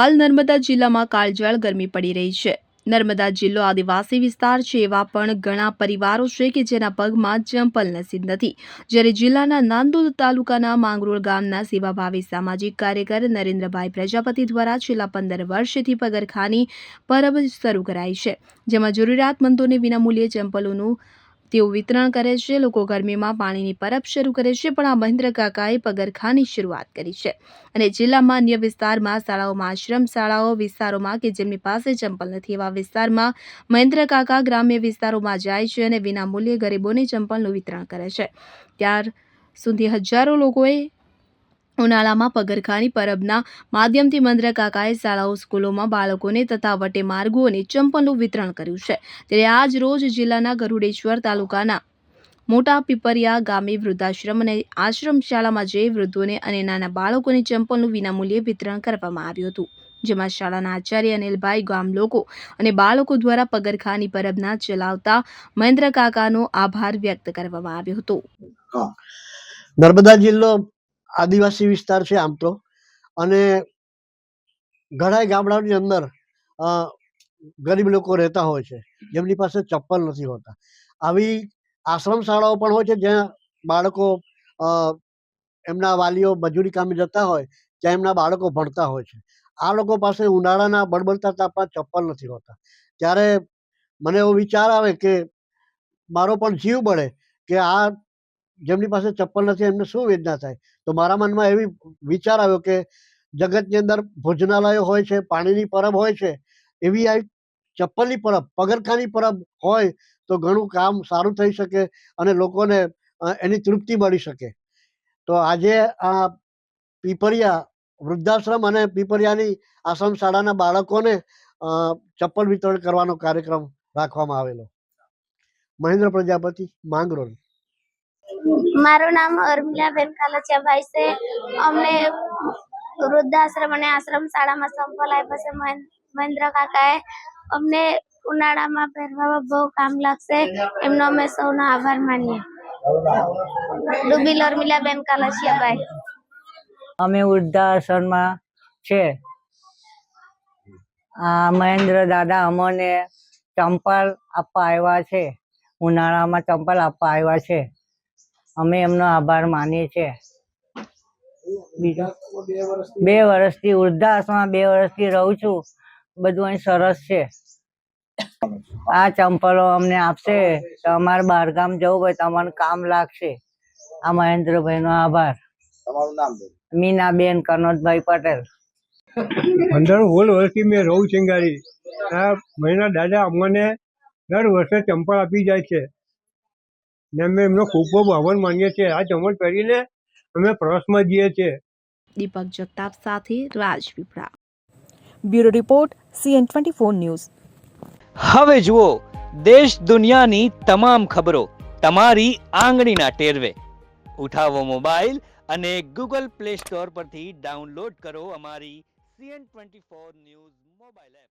હાલ નર્મદા જિલ્લામાં કાળઝાળ ગરમી પડી રહી છે। નર્મદા જિલ્લો આદિવાસી વિસ્તાર છે, એવા પણ ઘણા પરિવારો છે કે જેના પગમાં ચંપલ નસીબ નથી। જ્યારે જિલ્લાના નાંદોદ તાલુકાના માંગરોળ ગામના સેવાભાવી સામાજિક કાર્યકર નરેન્દ્રભાઈ પ્રજાપતિ દ્વારા છેલ્લા 15 વર્ષથી પગરખાની પરબ શરૂ કરાઈ છે, જેમાં જરૂરિયાતમંદોને વિનામૂલ્યે ચંપલોનું તેઓ વિતરણ કરે છે। લોકો ગરમીમાં પાણીની પરબ શરૂ કરે છે, પણ આ મહેન્દ્ર કાકાએ પગરખાની શરૂઆત કરી છે અને જિલ્લામાં અન્ય વિસ્તારમાં શાળાઓમાં, આશ્રમ શાળાઓ વિસ્તારોમાં કે જેમની પાસે ચંપલ નથી એવા વિસ્તારમાં મહેન્દ્ર કાકા ગ્રામ્ય વિસ્તારોમાં જાય છે અને વિનામૂલ્યે ગરીબોને ચંપલનું વિતરણ કરે છે। ત્યાર સુધી હજારો લોકોએ ઉનાળામાં પગરખાની પરબના માધ્યમથી મહેન્દ્ર કાકાએ શાળાઓ, સ્કૂલોમાં બાળકોને તથા વટે માર્ગોને ચંપલનું વિતરણ કર્યું છે। ત્યારે આજ રોજ જિલ્લાના ગરુડેશ્વર તાલુકાના મોટા પીપરિયા ગામે વૃદ્ધાશ્રમ અને આશ્રમ શાળામાં જઈ વૃદ્ધોને અને નાના બાળકોને ચંપલનું વિનામૂલ્યે વિતરણ કરવામાં આવ્યું હતું, જેમાં શાળાના આચાર્ય અનિલભાઈ, ગામ લોકો અને બાળકો દ્વારા પગરખાની પરબના ચલાવતા મહેન્દ્ર કાકાનો આભાર વ્યક્ત કરવામાં આવ્યો હતો। નર્મદા જિલ્લો આદિવાસી વિસ્તાર છે આમ તો, અને ઘણા ગામડાઓની અંદર ગરીબ લોકો રહેતા હોય છે જેમની પાસે ચપ્પલ નથી હોતા। આવી આશ્રમ શાળાઓ પણ હોય છે જ્યાં બાળકો એમના વાલીઓ મજૂરી કામે જતા હોય, ત્યાં એમના બાળકો ભણતા હોય છે। આ લોકો પાસે ઉનાળાના બળબડતા તાપમાં ચપ્પલ નથી હોતા, ત્યારે મને એવો વિચાર આવે કે મારો પણ જીવ બળે કે આ જેમની પાસે ચપ્પલ નથી એમને શું વેદના થાય। તો મારા મનમાં એવી વિચાર આવ્યો કે જગતની અંદર ભોજનાલયો હોય છે, પાણીની પરબ હોય છે, એવી આ ચપ્પલની પરબ, પગરખાની પરબ હોય તો ઘણું કામ સારું થઈ શકે અને લોકોને એની તૃપ્તિ મળી શકે। તો આજે આ પીપરિયા વૃદ્ધાશ્રમ અને પીપરિયાની આશ્રમ શાળાના બાળકોને ચપ્પલ વિતરણ કરવાનો કાર્યક્રમ રાખવામાં આવેલો। મહેન્દ્ર પ્રજાપતિ, માંગરોળ। મારું નામ અર્મિલાબેન કાલચિયાભાઈ છે। અમને વૃદ્ધાશ્રમ અને આશ્રમ શાળામાં ચંપલ આપ્યા છે મહેન્દ્ર કાકાએ। અમને ઉનાળામાં પહેરવામાં બહુ કામ લાગશે, એમનો અમે સૌનો આભાર માનીએ। ડુબીલ અર્મિલાબેન કાલચિયાભાઈ। અમે વૃદ્ધાશ્રમમાં છે। આ મહેન્દ્ર દાદા અમને ચંપલ આપવા આવ્યા છે, ઉનાળામાં ચંપલ આપવા આવ્યા છે, અમે એમનો આભાર માનીએ છીએ। 2 વર્ષથી વૃદ્ધાશ્રમમાં 2 વર્ષથી રહું છું, બધું અહીં સરસ છે। આ ચંપલો અમને આપશે તો અમારે બહારગામ જવું હોય તો અમને કામ લાગશે। આ મહેન્દ્રભાઈનો આભાર। તમારું નામ? મીનાબેન કનોજભાઈ પટેલ। 15 વર્ષથી મેં રહું ચિંગારી। આ મહિના દાદા અમને દર વર્ષે ચંપલ આપી જાય છે ને અમે એમનો ખૂબ ખૂબ આભાર માનીએ છીએ। આ ચંપલ પહેરીને અમે પ્રવાસમાં જઈએ છીએ। દીપક જગતાપ સાથે Rajpipla. Bureau report, CN24 news. હવે જુઓ દેશ દુનિયાની તમામ ખબરો તમારી આંગળીના ટેરવે। ઉઠાવો મોબાઈલ અને Google Play Store પરથી ડાઉનલોડ કરો અમારી CN24 ન્યૂઝ મોબાઈલ એપ।